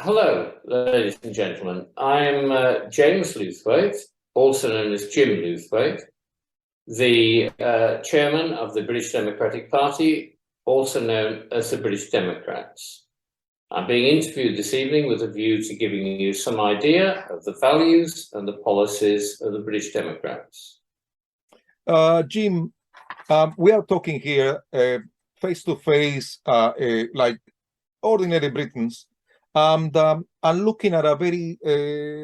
Hello, ladies and gentlemen. I'm James Lewthwaite, also known as Jim Lewthwaite, the chairman of the British Democratic Party, also known as the British Democrats. I'm being interviewed this evening with a view to giving you some idea of the values and the policies of the British Democrats. Jim, we are talking here face to face, like ordinary Britons, and looking at a very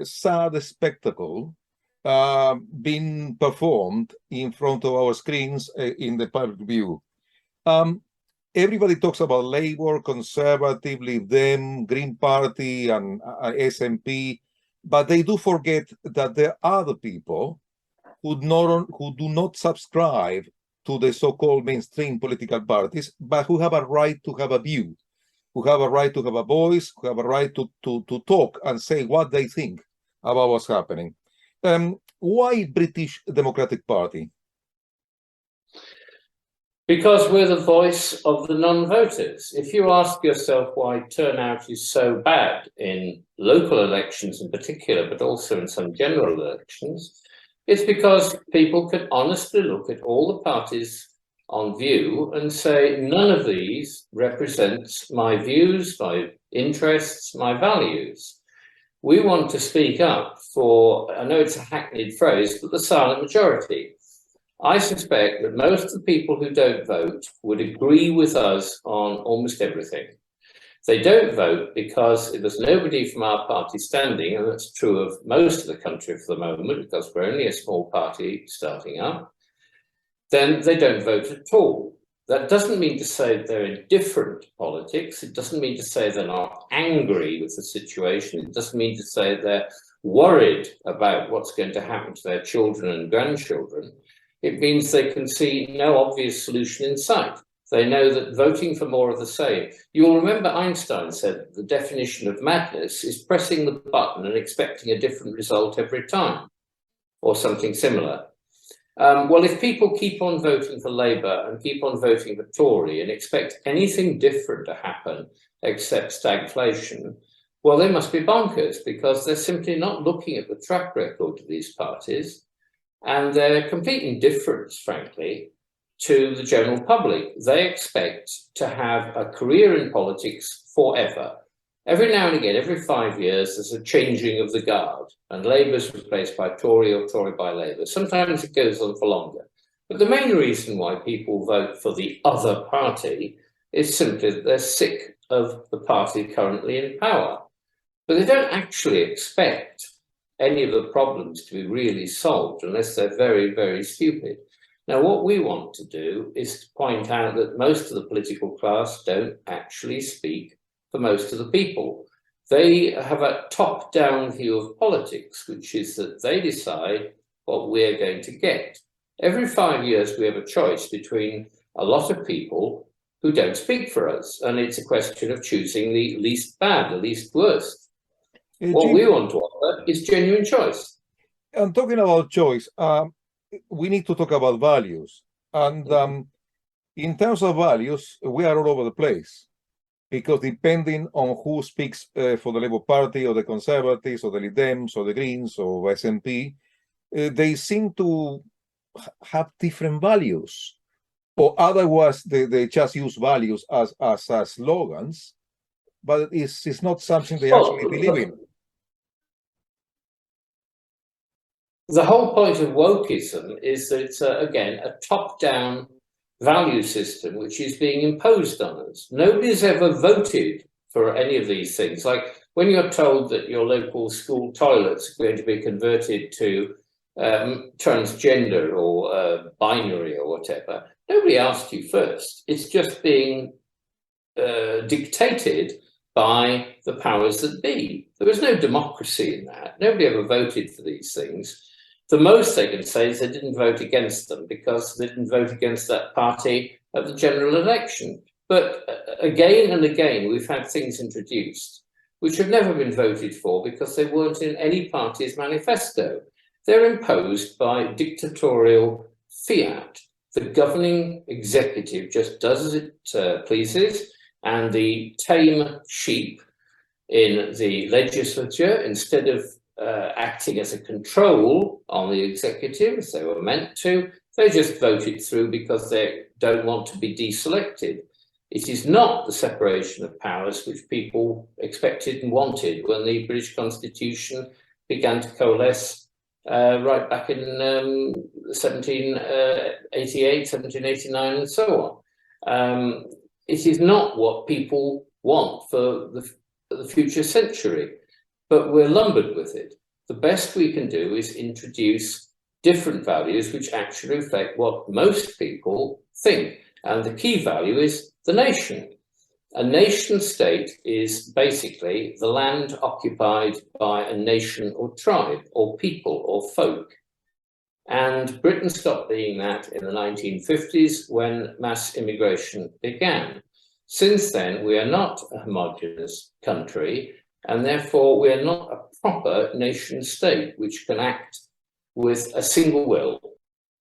sad spectacle being performed in front of our screens in the public view. Everybody talks about Labour, Conservative, Leave Them, Green Party, and SNP, but they do forget that there are other people who do not subscribe to the so-called mainstream political parties, but who have a right to have a view, who have a right to have a voice, who have a right to talk and say what they think about what's happening. Why British Democratic Party? Because we're the voice of the non-voters. If you ask yourself why turnout is so bad in local elections in particular, but also in some general elections, it's because people can honestly look at all the parties on view and say, none of these represents my views, my interests, my values. We want to speak up for, I know it's a hackneyed phrase, but the silent majority. I suspect that most of the people who don't vote would agree with us on almost everything. They don't vote because if there's nobody from our party standing, and that's true of most of the country for the moment, because we're only a small party starting up, then they don't vote at all. That doesn't mean to say they're indifferent to politics. It doesn't mean to say they're not angry with the situation. It doesn't mean to say they're worried about what's going to happen to their children and grandchildren. It means they can see no obvious solution in sight. They know that voting for more of the same. You'll remember Einstein said that the definition of madness is pressing the button and expecting a different result every time, or something similar. Well, if people keep on voting for Labour and keep on voting for Tory and expect anything different to happen except stagflation, well, they must be bonkers, because they're simply not looking at the track record of these parties and their complete indifference, frankly, to the general public. They expect to have a career in politics forever. Every now and again, every 5 years, there's a changing of the guard, and Labour's replaced by Tory or Tory by Labour. Sometimes it goes on for longer. But the main reason why people vote for the other party is simply that they're sick of the party currently in power. But they don't actually expect any of the problems to be really solved unless they're very, very stupid. Now, what we want to do is to point out that most of the political class don't actually speak for most of the people. They have a top-down view of politics, which is that they decide what we're going to get. Every 5 years, we have a choice between a lot of people who don't speak for us, and it's a question of choosing the least bad, the least worst. What we want to offer is genuine choice. And talking about choice, we need to talk about values. And in terms of values, we are all over the place, because depending on who speaks for the Labour Party or the Conservatives or the Lib Dems or the Greens or SNP, they seem to have different values, or otherwise they just use values as slogans, but it's not something they actually believe in. The whole point of wokeism is that it's, again, a top-down value system which is being imposed on us. Nobody's ever voted for any of these things. Like when you're told that your local school toilets are going to be converted to transgender or binary or whatever, nobody asked you first. It's just being dictated by the powers that be. There was no democracy in that. Nobody ever voted for these things. The most they can say is they didn't vote against them because they didn't vote against that party at the general election. But again and again, we've had things introduced which have never been voted for because they weren't in any party's manifesto. They're imposed by dictatorial fiat. The governing executive just does as it pleases, and the tame sheep in the legislature, instead of acting as a control on the executive, as they were meant to, they just vote it through because they don't want to be deselected. It is not the separation of powers which people expected and wanted when the British Constitution began to coalesce right back in 1788, 1789, and so on. It is not what people want for the future century, but we're lumbered with it. The best we can do is introduce different values which actually reflect what most people think. And the key value is the nation. A nation state is basically the land occupied by a nation or tribe or people or folk. And Britain stopped being that in the 1950s when mass immigration began. Since then, we are not a homogeneous country, and therefore we are not a proper nation state which can act with a single will.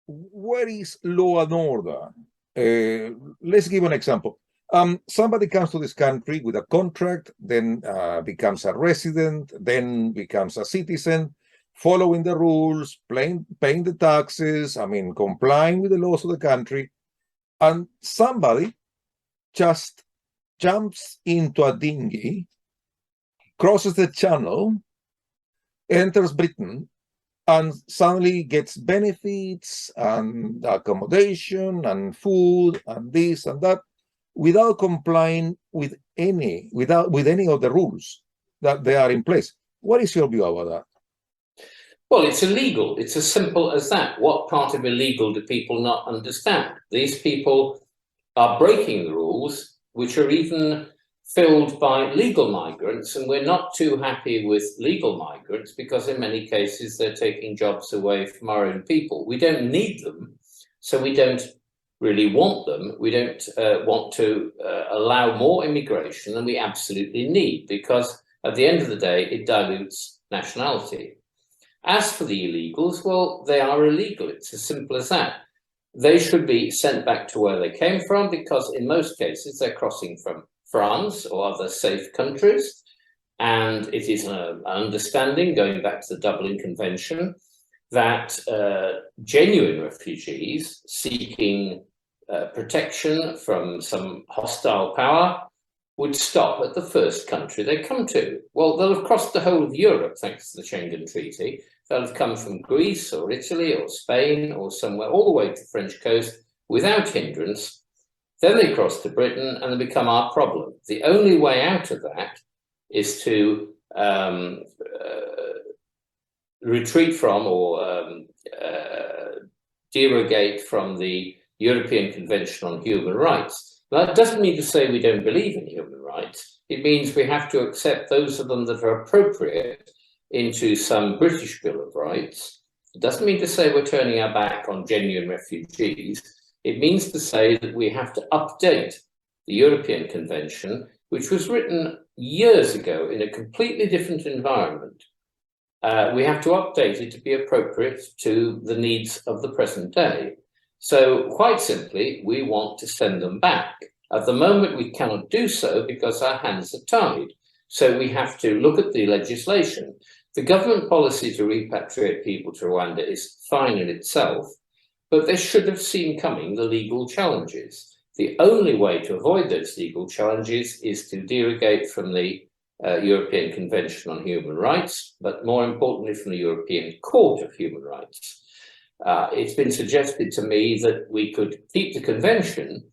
Where is law and order? Let's give an example. Somebody comes to this country with a contract, then becomes a resident, then becomes a citizen, following the rules, paying the taxes, complying with the laws of the country, and somebody just jumps into a dinghy, crosses the channel, enters Britain, and suddenly gets benefits and accommodation and food and this and that without complying with any of the rules that they are in place. What is your view about that? Well, it's illegal. It's as simple as that. What part of illegal do people not understand? These people are breaking the rules, which are even filled by legal migrants, and we're not too happy with legal migrants because in many cases they're taking jobs away from our own people. We don't need them, so we don't really want them. We don't want to allow more immigration than we absolutely need, because at the end of the day, it dilutes nationality. As for the illegals, well, they are illegal. It's as simple as that. They should be sent back to where they came from, because in most cases they're crossing from France or other safe countries. And it is an understanding, going back to the Dublin Convention, that genuine refugees seeking protection from some hostile power would stop at the first country they come to. Well, they'll have crossed the whole of Europe thanks to the Schengen Treaty. They'll have come from Greece or Italy or Spain or somewhere all the way to the French coast without hindrance. Then they cross to Britain and they become our problem. The only way out of that is to retreat from or derogate from the European Convention on Human Rights. That doesn't mean to say we don't believe in human rights. It means we have to accept those of them that are appropriate into some British Bill of Rights. It doesn't mean to say we're turning our back on genuine refugees. It means to say that we have to update the European Convention, which was written years ago in a completely different environment. We have to update it to be appropriate to the needs of the present day. So quite simply, we want to send them back. At the moment, we cannot do so because our hands are tied. So we have to look at the legislation. The government policy to repatriate people to Rwanda is fine in itself, but they should have seen coming the legal challenges. The only way to avoid those legal challenges is to derogate from the European Convention on Human Rights, but more importantly from the European Court of Human Rights. It's been suggested to me that we could keep the convention,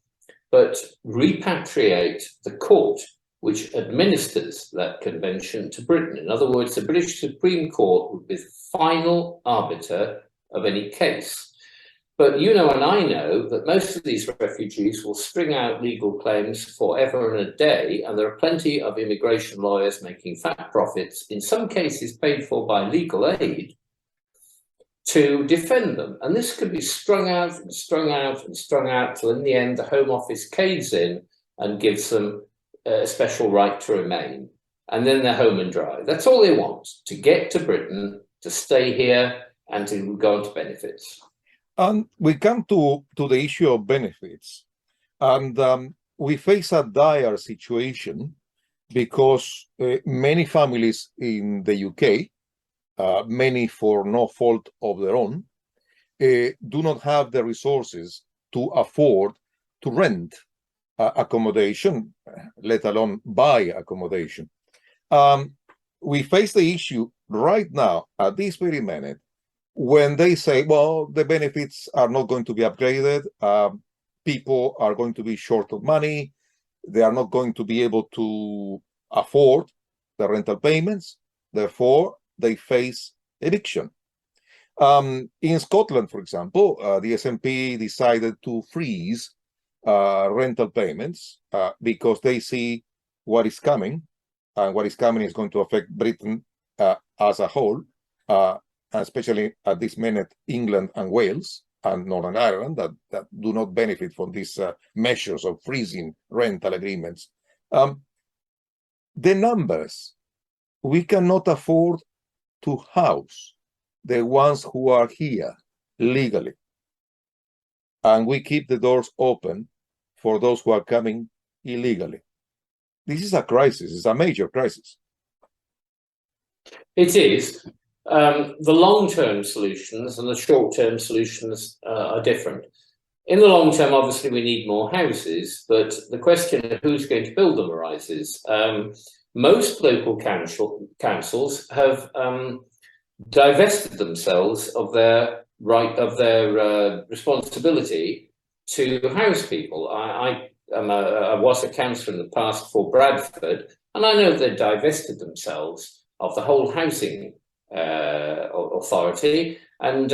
but repatriate the court which administers that convention to Britain. In other words, the British Supreme Court would be the final arbiter of any case. But you know and I know that most of these refugees will string out legal claims forever and a day, and there are plenty of immigration lawyers making fat profits, in some cases paid for by legal aid, to defend them. And this could be strung out and strung out and strung out till in the end the Home Office caves in and gives them a special right to remain. And then they're home and dry. That's all they want, to get to Britain, to stay here and to go on to benefits. And we come to the issue of benefits. And we face a dire situation because many families in the UK, many for no fault of their own, do not have the resources to afford to rent accommodation, let alone buy accommodation. We face the issue right now, at this very minute, when they say, well, the benefits are not going to be upgraded, people are going to be short of money, they are not going to be able to afford the rental payments, therefore they face eviction. In Scotland, for example, the SNP decided to freeze rental payments because they see what is coming, and what is coming is going to affect Britain as a whole, especially at this minute, England and Wales and Northern Ireland that do not benefit from these measures of freezing rental agreements. The numbers, we cannot afford to house the ones who are here legally, and we keep the doors open for those who are coming illegally. This is a crisis. It's a major crisis. It is. The long-term solutions and the short-term solutions are different. In the long term, obviously, we need more houses, but the question of who's going to build them arises. Most local councils have divested themselves of their responsibility to house people. I was a councillor in the past for Bradford, and I know they divested themselves of the whole housing authority and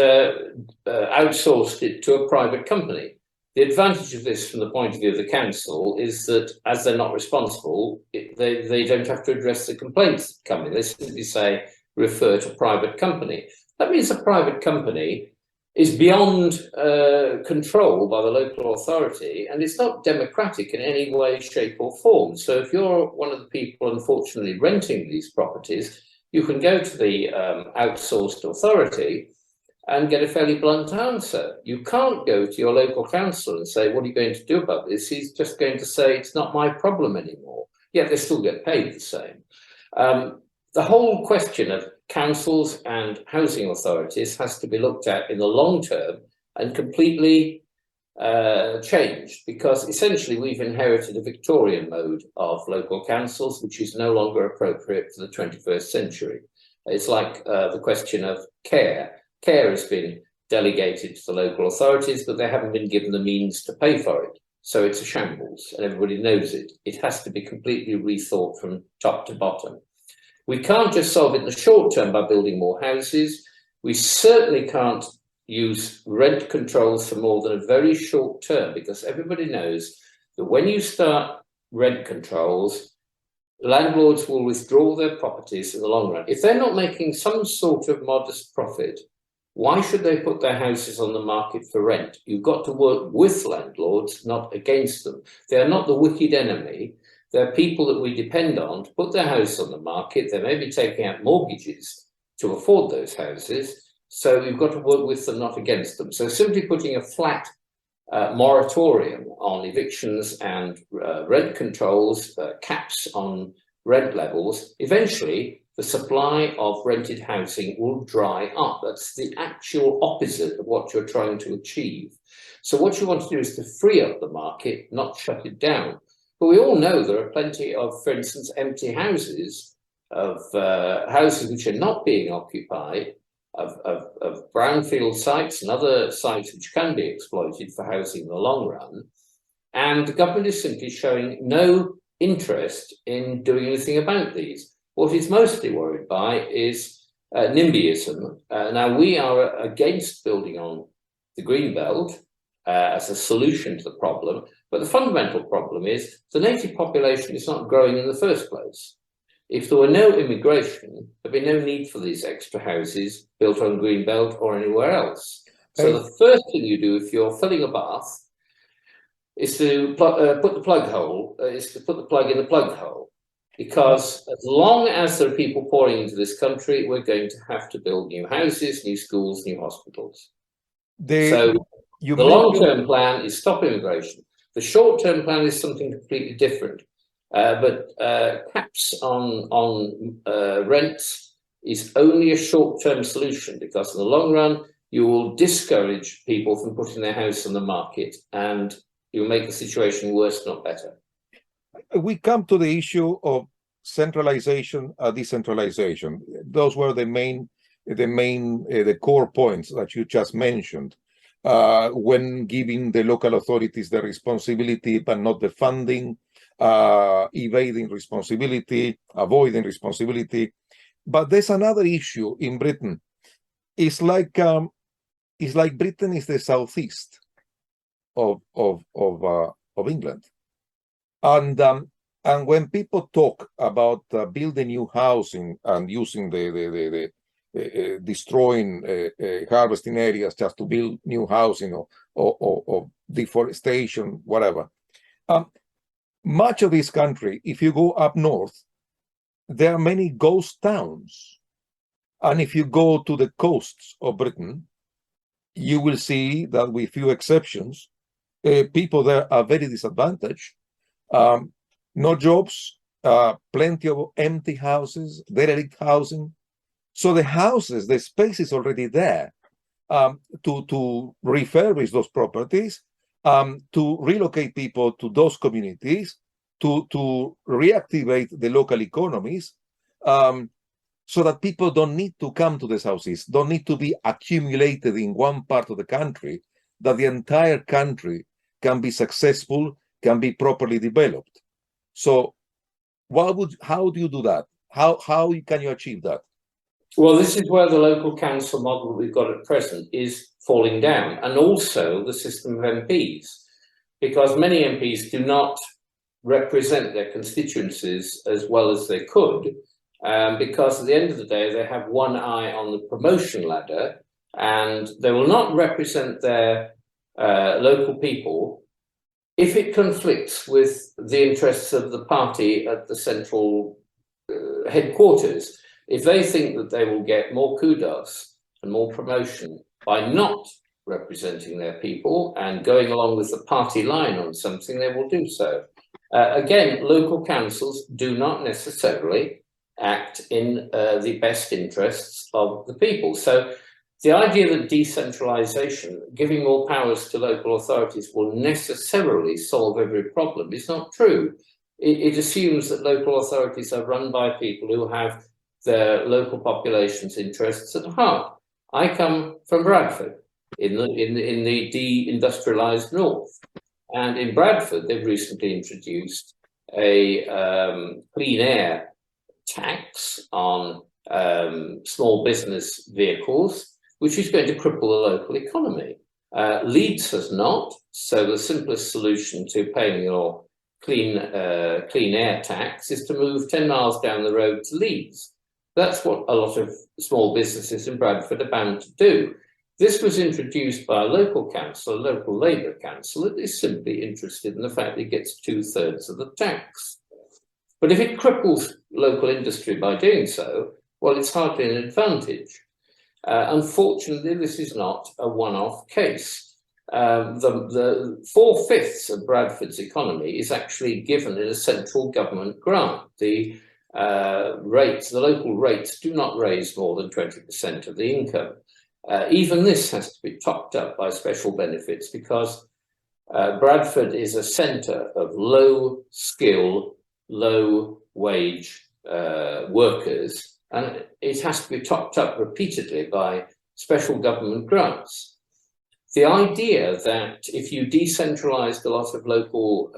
outsourced it to a private company. The advantage of this from the point of view of the council is that as they're not responsible, they don't have to address the complaints coming. They simply say, refer to private company. That means a private company is beyond control by the local authority, and it's not democratic in any way, shape or form. So if you're one of the people unfortunately renting these properties, you can go to the outsourced authority and get a fairly blunt answer. You can't go to your local council and say, what are you going to do about this? He's just going to say, it's not my problem anymore. Yet they still get paid the same. The whole question of councils and housing authorities has to be looked at in the long term and completely changed, because essentially we've inherited a Victorian mode of local councils, which is no longer appropriate for the 21st century. It's like the question of care. Care has been delegated to the local authorities, but they haven't been given the means to pay for it. So it's a shambles, and everybody knows it. It has to be completely rethought from top to bottom. We can't just solve it in the short term by building more houses. We certainly can't use rent controls for more than a very short term, because everybody knows that when you start rent controls, landlords will withdraw their properties in the long run. If they're not making some sort of modest profit, why should they put their houses on the market for rent? You've got to work with landlords, not against them. They are not the wicked enemy. They're people that we depend on to put their house on the market. They may be taking out mortgages to afford those houses. So you've got to work with them, not against them. So simply putting a flat moratorium on evictions and rent controls, caps on rent levels, eventually the supply of rented housing will dry up. That's the actual opposite of what you're trying to achieve. So what you want to do is to free up the market, not shut it down. But we all know there are plenty of, for instance, empty houses, of houses which are not being occupied, of brownfield sites and other sites which can be exploited for housing in the long run. And the government is simply showing no interest in doing anything about these. What he's mostly worried by is NIMBYism. Now, we are against building on the green belt as a solution to the problem, but the fundamental problem is the native population is not growing in the first place. If there were no immigration, there'd be no need for these extra houses built on green belt or anywhere else. So the first thing you do if you're filling a bath is to put the plug in the plug hole. Because as long as there are people pouring into this country, we're going to have to build new houses, new schools, new hospitals. So the long-term plan is stop immigration. The short-term plan is something completely different. but caps on rents is only a short-term solution, because in the long run, you will discourage people from putting their house on the market, and you'll make the situation worse, not better. We come to the issue of centralization, decentralization. Those were the core points that you just mentioned. When giving the local authorities the responsibility, but not the funding, evading responsibility, avoiding responsibility. But there's another issue in Britain. It's like Britain is the southeast of England, and when people talk about building new housing and using the destroying harvesting areas just to build new housing or deforestation, whatever. Much of this country, if you go up north, there are many ghost towns. And if you go to the coasts of Britain, you will see that with few exceptions, people there are very disadvantaged. No jobs, plenty of empty houses, derelict housing. So the houses, the space is already there to refurbish those properties, to relocate people to those communities, to reactivate the local economies, so that people don't need to come to the southeast, don't need to be accumulated in one part of the country, that the entire country can be successful, can be properly developed. So how do you do that? How can you achieve that? Well, this is where the local council model that we've got at present is falling down, and also the system of MPs, because many MPs do not represent their constituencies as well as they could, because at the end of the day, they have one eye on the promotion ladder, and they will not represent their local people if it conflicts with the interests of the party at the central headquarters. If they think that they will get more kudos and more promotion by not representing their people and going along with the party line on something, they will do so. Again, local councils do not necessarily act in the best interests of the people. So the idea that decentralization, giving more powers to local authorities, will necessarily solve every problem is not true. It assumes that local authorities are run by people who have their local population's interests at heart. I come from Bradford in the de-industrialized north, and in Bradford they've recently introduced a clean air tax on small business vehicles, which is going to cripple the local economy. Leeds has not, so the simplest solution to paying your clean air tax is to move 10 miles down the road to Leeds. That's what a lot of small businesses in Bradford are bound to do. This was introduced by a local council, a local Labour council, that is simply interested in the fact that it gets 2/3 of the tax. But if it cripples local industry by doing so, well, it's hardly an advantage. Unfortunately, this is not a one-off case. The 4/5 of Bradford's economy is actually given in a central government grant. The local rates do not raise more than 20% of the income. Even this has to be topped up by special benefits, because Bradford is a centre of low skill, low wage workers, and it has to be topped up repeatedly by special government grants. The idea that if you decentralised a lot of local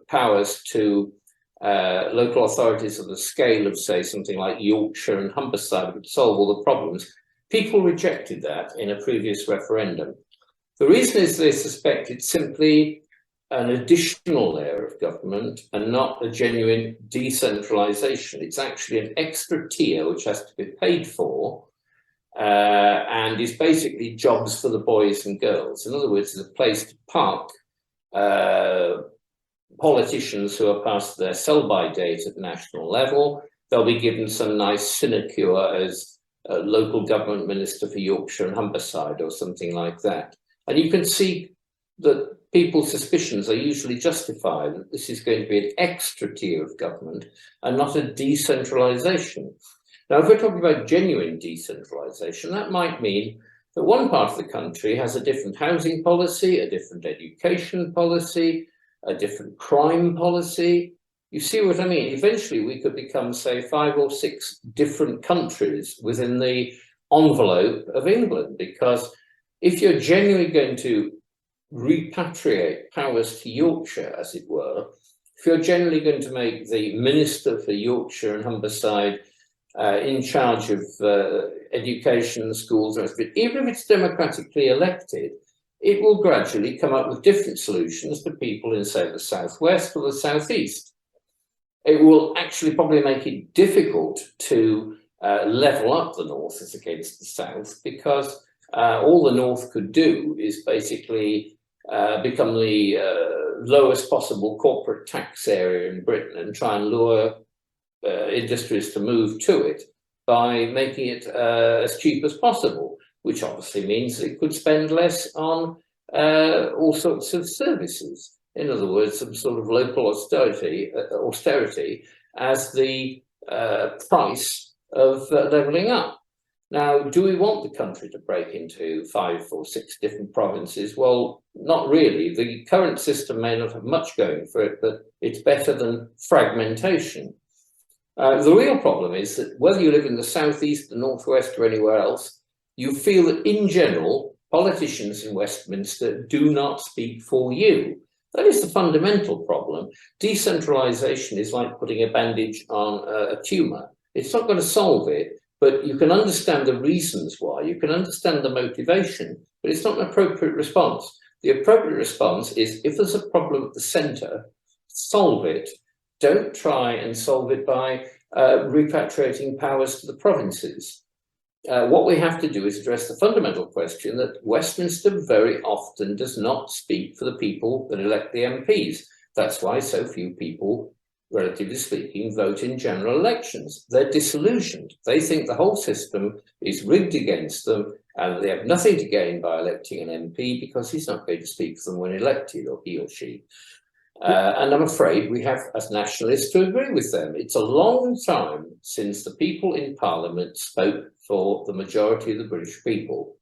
powers to local authorities of the scale of, say, something like Yorkshire and Humberside would solve all the problems, people rejected that in a previous referendum. The reason is they suspect it's simply an additional layer of government and not a genuine decentralisation. It's actually an extra tier which has to be paid for and is basically jobs for the boys and girls. In other words, it's a place to park politicians who are past their sell-by date at national level. They'll be given some nice sinecure as a local government minister for Yorkshire and Humberside or something like that. And you can see that people's suspicions are usually justified, that this is going to be an extra tier of government and not a decentralization. Now, if we're talking about genuine decentralization, that might mean that one part of the country has a different housing policy, a different education policy, a different crime policy. You see what I mean? Eventually, we could become, say, 5 or 6 different countries within the envelope of England, because if you're genuinely going to repatriate powers to Yorkshire, as it were, if you're generally going to make the Minister for Yorkshire and Humberside in charge of education, schools, even if it's democratically elected, it will gradually come up with different solutions for people in, say, the southwest or the southeast. It will actually probably make it difficult to level up the north as against the south, because all the north could do is basically become the lowest possible corporate tax area in Britain and try and lure industries to move to it by making it as cheap as possible, which obviously means it could spend less on all sorts of services. In other words, some sort of local austerity as the price of levelling up. Now, do we want the country to break into 5 or 6 different provinces? Well, not really. The current system may not have much going for it, but it's better than fragmentation. The real problem is that whether you live in the southeast, the northwest, or anywhere else, you feel that in general, politicians in Westminster do not speak for you. That is the fundamental problem. Decentralization is like putting a bandage on a tumor. It's not going to solve it, but you can understand the reasons why, you can understand the motivation, but it's not an appropriate response. The appropriate response is, if there's a problem at the center, solve it. Don't try and solve it by repatriating powers to the provinces. What we have to do is address the fundamental question that Westminster very often does not speak for the people that elect the MPs. That's why so few people, relatively speaking, vote in general elections. They're disillusioned. They think the whole system is rigged against them and they have nothing to gain by electing an MP because he's not going to speak for them when elected, or he or she. And I'm afraid we have, as nationalists, to agree with them. It's a long time since the people in Parliament spoke for the majority of the British people.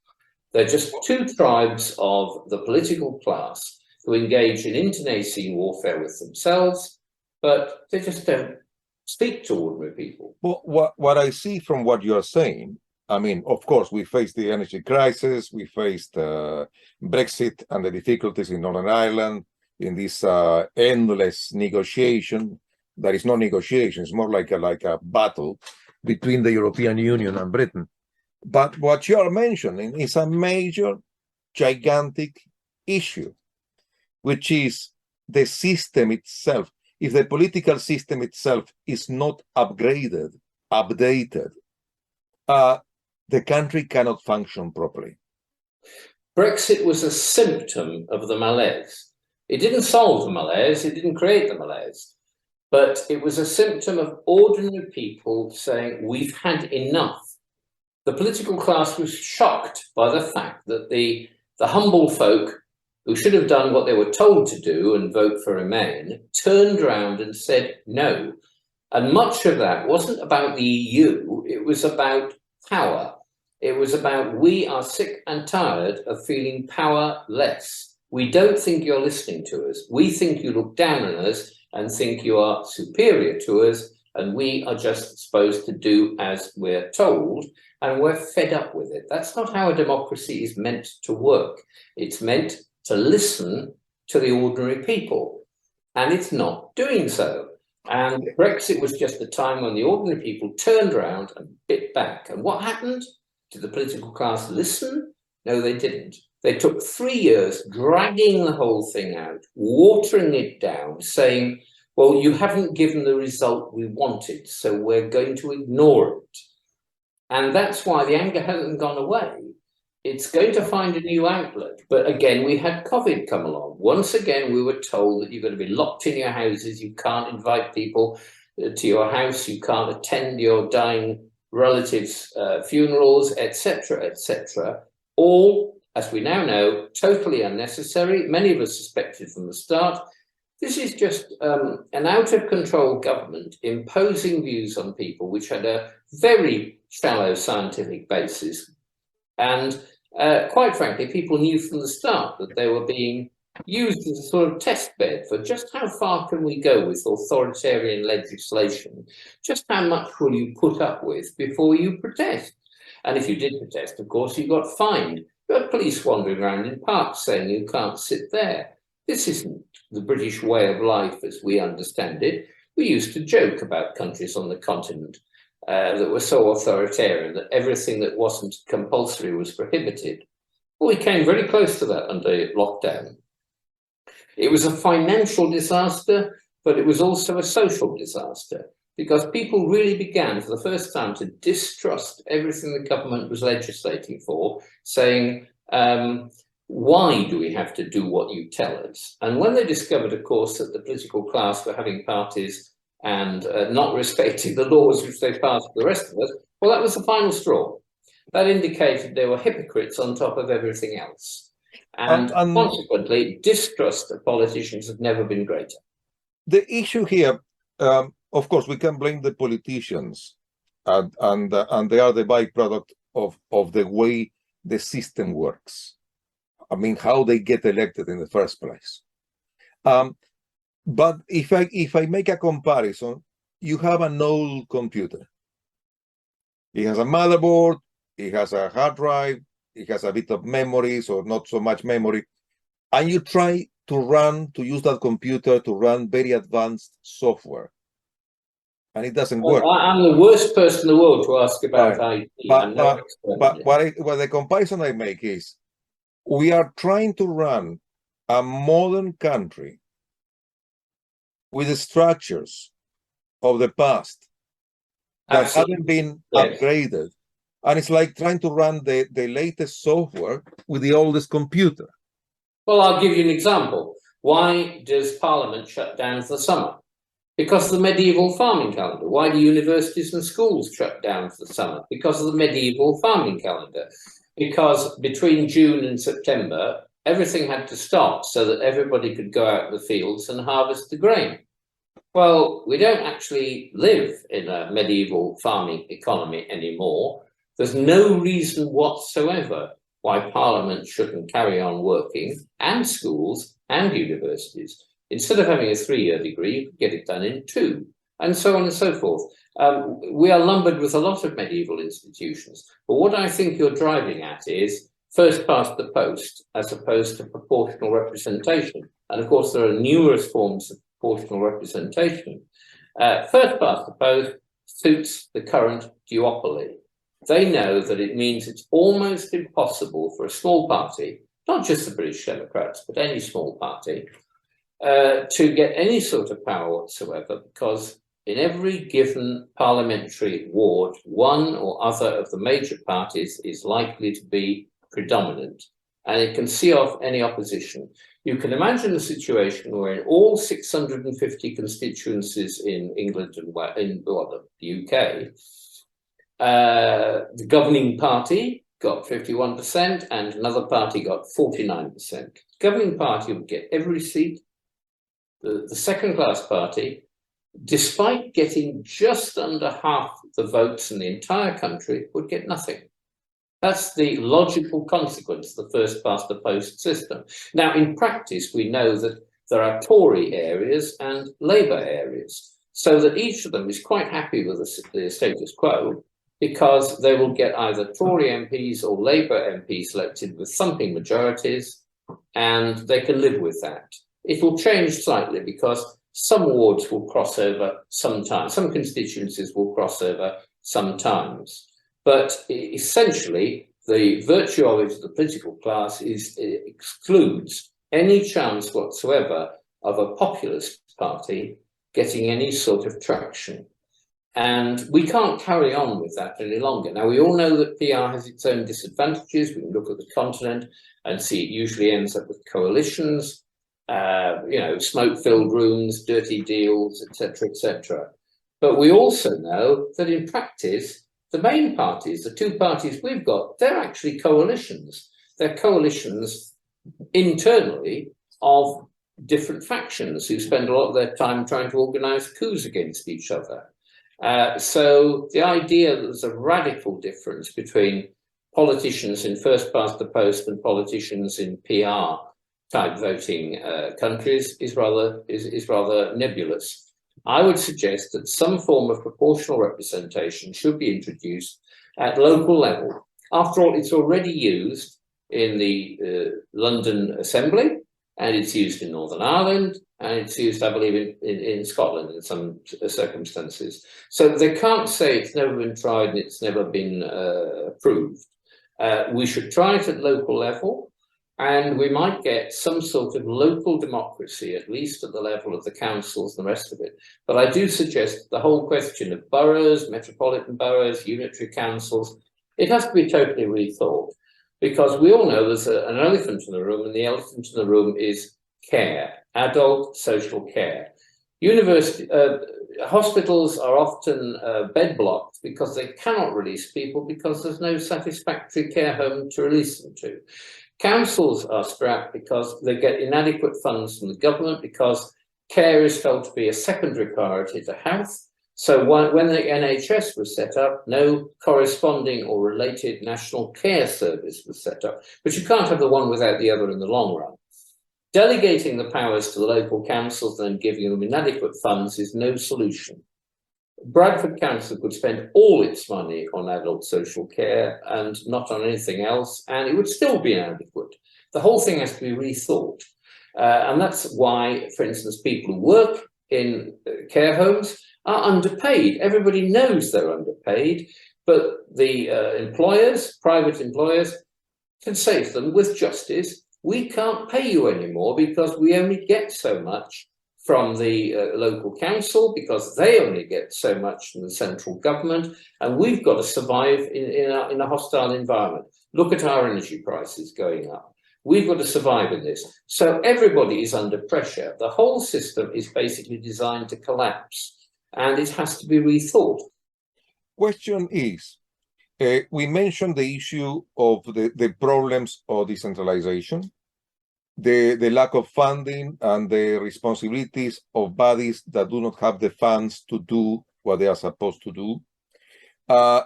They're just 2 tribes of the political class who engage in internecine warfare with themselves, but they just don't speak to ordinary people. Well, what I see from what you're saying, I mean, of course, we faced the energy crisis, we faced Brexit and the difficulties in Northern Ireland, in this endless negotiation. That is not negotiation, it's more like a battle between the European Union and Britain. But what you are mentioning is a major, gigantic issue, which is the system itself. If the political system itself is not updated, the country cannot function properly. Brexit was a symptom of the malaise. It didn't solve the malaise, it didn't create the malaise, but it was a symptom of ordinary people saying, we've had enough. The political class was shocked by the fact that the humble folk who should have done what they were told to do and vote for Remain turned around and said no. And much of that wasn't about the EU, it was about power. It was about, we are sick and tired of feeling powerless. We don't think you're listening to us. We think you look down on us and think you are superior to us, and we are just supposed to do as we're told, and we're fed up with it. That's not how a democracy is meant to work. It's meant to listen to the ordinary people, and it's not doing so. And Brexit was just a time when the ordinary people turned around and bit back. And what happened? Did the political class listen? No, they didn't. They took 3 years dragging the whole thing out, watering it down, saying, well, you haven't given the result we wanted, so we're going to ignore it. And that's why the anger hasn't gone away. It's going to find a new outlet. But again, we had COVID come along. Once again, we were told that you're going to be locked in your houses, you can't invite people to your house, you can't attend your dying relatives' funerals, etc., etc., all as we now know, totally unnecessary. Many of us suspected from the start. This is just an out-of-control government imposing views on people which had a very shallow scientific basis. And quite frankly, people knew from the start that they were being used as a sort of test bed for just how far can we go with authoritarian legislation? Just how much will you put up with before you protest? And if you did protest, of course, you got fined. You had police wandering around in parks saying you can't sit there. This isn't the British way of life as we understand it. We used to joke about countries on the continent that were so authoritarian that everything that wasn't compulsory was prohibited. Well, we came very close to that under lockdown. It was a financial disaster, but it was also a social disaster because people really began for the first time to distrust everything the government was legislating for, saying, why do we have to do what you tell us? And when they discovered, of course, that the political class were having parties and not respecting the laws which they passed for the rest of us, well, that was the final straw. That indicated they were hypocrites on top of everything else. And consequently, distrust of politicians has never been greater. The issue here, of course, we can blame the politicians, and they are the byproduct of the way the system works. I mean, how they get elected in the first place. But if I make a comparison, you have an old computer. It has a motherboard, it has a hard drive, it has a bit of memories or not so much memory, and you try to use that computer to run very advanced software, and it doesn't work. I'm the worst person in the world to ask about IT. But what the comparison I make is, we are trying to run a modern country with the structures of the past that haven't been upgraded. And it's like trying to run the latest software with the oldest computer. Well, I'll give you an example. Why does Parliament shut down for the summer? Because of the medieval farming calendar. Why do universities and schools shut down for the summer? Because of the medieval farming calendar. Because between June and September, everything had to stop so that everybody could go out in the fields and harvest the grain. Well, we don't actually live in a medieval farming economy anymore. There's no reason whatsoever why Parliament shouldn't carry on working, and schools and universities. Instead of having a 3-year degree, you could get it done in 2, and so on and so forth. We are lumbered with a lot of medieval institutions, but what I think you're driving at is first past the post as opposed to proportional representation. And of course, there are numerous forms of proportional representation. First past the post suits the current duopoly. They know that it means it's almost impossible for a small party, not just the British Democrats, but any small party, to get any sort of power whatsoever, because in every given parliamentary ward, one or other of the major parties is likely to be predominant, and it can see off any opposition. You can imagine a situation where in all 650 constituencies in England and the UK, the governing party got 51% and another party got 49%. The governing party would get every seat. The second-class party, despite getting just under half the votes in the entire country, would get nothing. That's the logical consequence of the first-past-the-post system. Now, in practice, we know that there are Tory areas and Labour areas, so that each of them is quite happy with the status quo, because they will get either Tory MPs or Labour MPs elected with thumping majorities, and they can live with that. It will change slightly because some wards will cross over sometimes, some constituencies will cross over sometimes. But essentially, the virtue of it to the political class is it excludes any chance whatsoever of a populist party getting any sort of traction. And we can't carry on with that any longer. Now, we all know that PR has its own disadvantages. We can look at the continent and see it usually ends up with coalitions, smoke-filled rooms, dirty deals, etc., etc. But we also know that in practice, the main parties, the two parties we've got, they're actually coalitions. they're coalitions internally of different factions who spend a lot of their time trying to organize coups against each other. So the idea that there's a radical difference between politicians in first past the post and politicians in PR type voting countries is rather nebulous. I would suggest that some form of proportional representation should be introduced at local level. After all, it's already used in the London Assembly, and it's used in Northern Ireland, and it's used, I believe, in Scotland in some circumstances. So they can't say it's never been tried and it's never been approved. We should try it at local level, and we might get some sort of local democracy, at least at the level of the councils and the rest of it. But I do suggest the whole question of boroughs, metropolitan boroughs, unitary councils, it has to be totally rethought, because we all know there's an elephant in the room, and the elephant in the room is care, adult social care. Hospitals are often bed blocked because they cannot release people because there's no satisfactory care home to release them to. Councils are strapped because they get inadequate funds from the government, because care is felt to be a secondary priority to health. So when the NHS was set up, no corresponding or related national care service was set up. But you can't have the one without the other in the long run. Delegating the powers to the local councils and then giving them inadequate funds is no solution. Bradford Council could spend all its money on adult social care and not on anything else, and it would still be inadequate. The whole thing has to be rethought. And that's why, for instance, people who work in care homes are underpaid. Everybody knows they're underpaid, but the employers, private employers, can say to them with justice, we can't pay you anymore because we only get so much from the local council, because they only get so much from the central government, and we've got to survive in a hostile environment. Look at our energy prices going up. We've got to survive in this. So everybody is under pressure. The whole system is basically designed to collapse, and it has to be rethought. Question is, we mentioned the issue of the problems of decentralization, the lack of funding and the responsibilities of bodies that do not have the funds to do what they are supposed to do.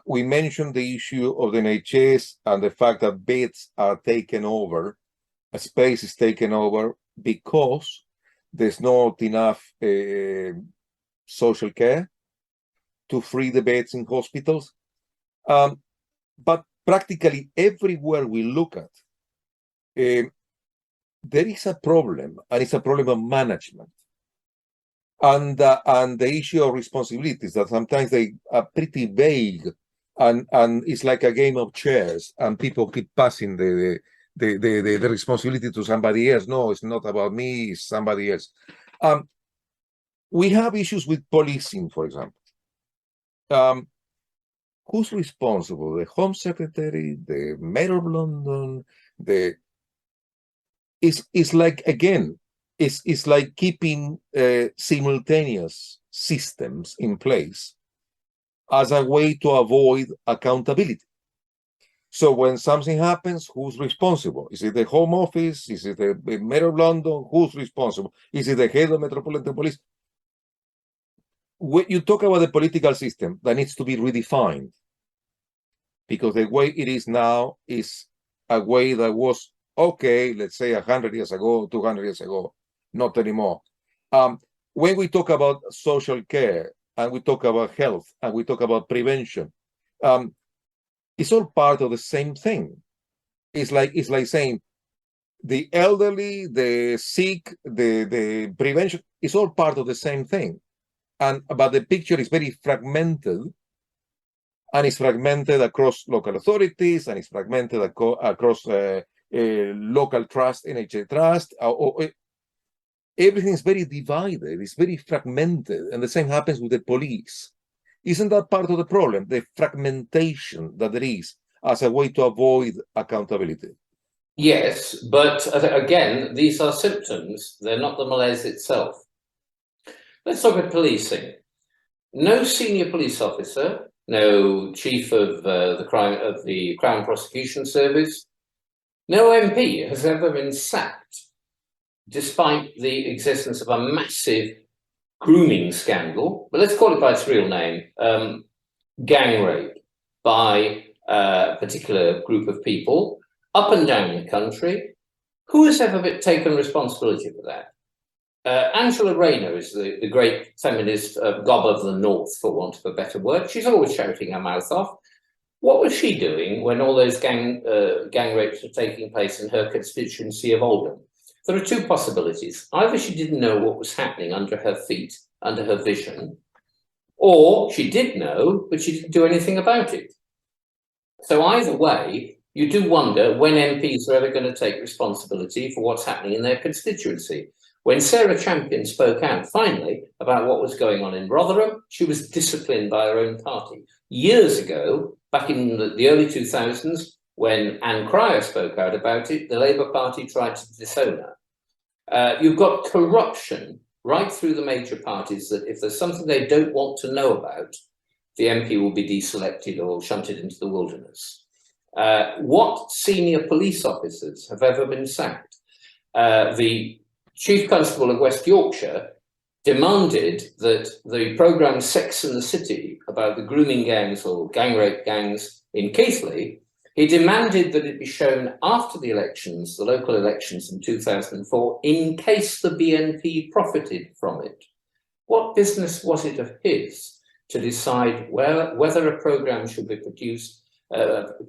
We mentioned the issue of the NHS and the fact that beds are taken over, a space is taken over because there's not enough social care to free the beds in hospitals. But practically everywhere we look at, there is a problem, and it's a problem of management. And the issue of responsibilities, that sometimes they are pretty vague, and it's like a game of chess, and people keep passing the responsibility to somebody else. No, it's not about me, it's somebody else. We have issues with policing, for example. Who's responsible? The Home Secretary, the Mayor of London, It's like, again, it's like keeping simultaneous systems in place as a way to avoid accountability. So when something happens, who's responsible? Is it the Home Office? Is it the Mayor of London? Who's responsible? Is it the head of Metropolitan Police? When you talk about the political system, that needs to be redefined, because the way it is now is a way that was okay, let's say 100 years ago, 200 years ago, not anymore. When we talk about social care, and we talk about health, and we talk about prevention, it's all part of the same thing. It's like saying the elderly, the sick, the prevention, it's all part of the same thing. But the picture is very fragmented, and it's fragmented across local authorities, and it's fragmented across local trust, NHS trust. Everything is very divided, it's very fragmented, and the same happens with the police. Isn't that part of the problem, the fragmentation that there is as a way to avoid accountability? Yes, but again, these are symptoms, they're not the malaise itself. Let's look at policing. No senior police officer, no chief of the Crown Prosecution Service, No MP has ever been sacked, despite the existence of a massive grooming scandal, but let's call it by its real name, gang rape by a particular group of people up and down the country. Who has ever taken responsibility for that? Angela Rayner is the great feminist gob of the North, for want of a better word. She's always shouting her mouth off. What was she doing when all those gang rapes were taking place in her constituency of Oldham? There are two possibilities. Either she didn't know what was happening under her feet, under her vision, or she did know, but she didn't do anything about it. So either way, you do wonder when MPs are ever going to take responsibility for what's happening in their constituency. When Sarah Champion spoke out finally about what was going on in Rotherham, she was disciplined by her own party. Years ago, back in the early 2000s, when Anne Cryer spoke out about it, the Labour Party tried to disown her. You've got corruption right through the major parties that if there's something they don't want to know about, the MP will be deselected or shunted into the wilderness. What senior police officers have ever been sacked? The Chief Constable of West Yorkshire demanded that the programme Sex and the City about the grooming gangs or gang rape gangs in Keighley, he demanded that it be shown after the elections, the local elections in 2004, in case the BNP profited from it. What business was it of his to decide whether a programme should be produced,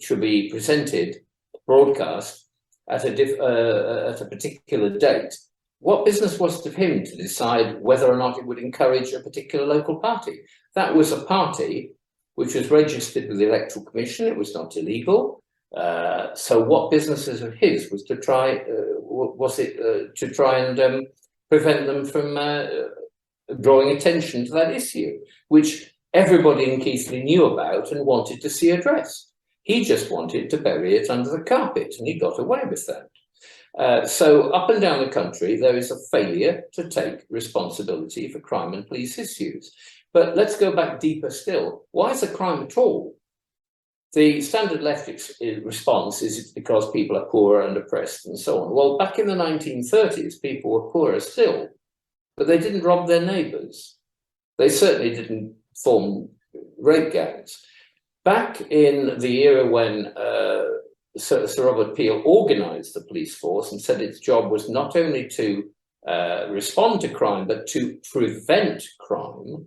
should be presented, broadcast at a particular date? What business was it of him to decide whether or not it would encourage a particular local party? That was a party which was registered with the Electoral Commission. It was not illegal. So what businesses of his was to try? To try and prevent them from drawing attention to that issue, which everybody in Keighley knew about and wanted to see addressed. He just wanted to bury it under the carpet, and he got away with that. So up and down the country, there is a failure to take responsibility for crime and police issues. But let's go back deeper still. Why is there crime at all? The standard left response is it's because people are poor and oppressed and so on. Well, back in the 1930s, people were poorer still, but they didn't rob their neighbours. They certainly didn't form rape gangs. Back in the era when Sir Robert Peel organised the police force and said its job was not only to respond to crime, but to prevent crime,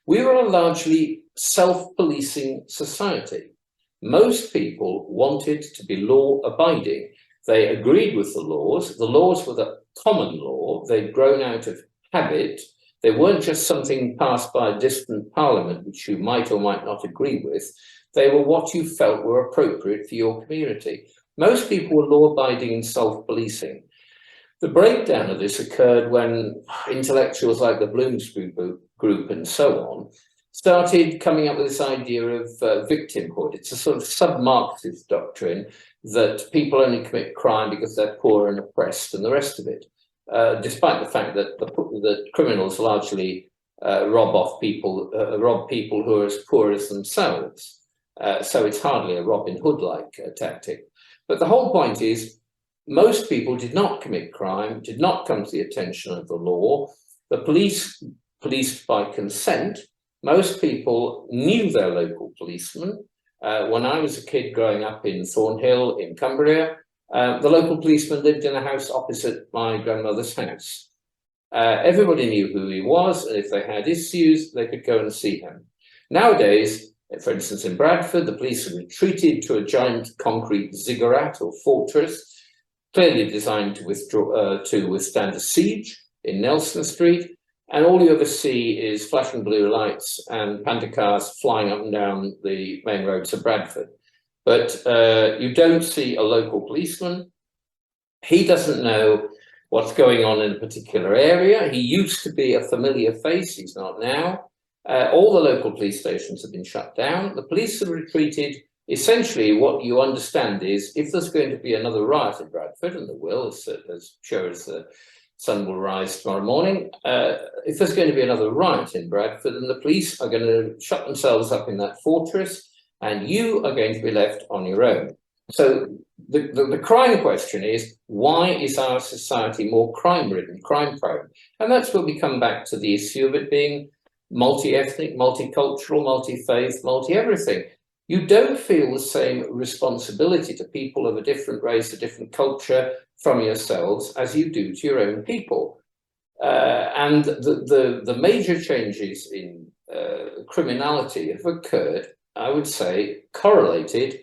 we were a largely self-policing society. Most people wanted to be law-abiding. They agreed with the laws. The laws were the common law. They'd grown out of habit. They weren't just something passed by a distant parliament, which you might or might not agree with. They were what you felt were appropriate for your community. Most people were law-abiding and self-policing. The breakdown of this occurred when intellectuals like the Bloomsbury group and so on started coming up with this idea of victimhood. It's a sort of sub-Marxist doctrine that people only commit crime because they're poor and oppressed and the rest of it, despite the fact that the criminals largely rob people who are as poor as themselves. So it's hardly a Robin Hood-like tactic. But the whole point is, most people did not commit crime, did not come to the attention of the law. The police policed by consent. Most people knew their local policeman. When I was a kid growing up in Thornhill in Cumbria, the local policeman lived in a house opposite my grandmother's house. Everybody knew who he was, and if they had issues, they could go and see him. Nowadays, for instance, in Bradford, the police have retreated to a giant concrete ziggurat or fortress, clearly designed to withstand a siege in Nelson Street. And all you ever see is flashing blue lights and panda cars flying up and down the main roads of Bradford. But you don't see a local policeman. He doesn't know what's going on in a particular area. He used to be a familiar face. He's not now. All the local police stations have been shut down. The police have retreated. Essentially, what you understand is if there's going to be another riot in Bradford, and there will, as sure as the sun will rise tomorrow morning, if there's going to be another riot in Bradford, then the police are going to shut themselves up in that fortress, and you are going to be left on your own. So the crime question is, why is our society more crime-ridden, crime-prone? And that's where we come back to the issue of it being multi-ethnic, multicultural, multi-faith, multi-everything. You don't feel the same responsibility to people of a different race, a different culture from yourselves as you do to your own people. And the major changes in criminality have occurred, I would say, correlated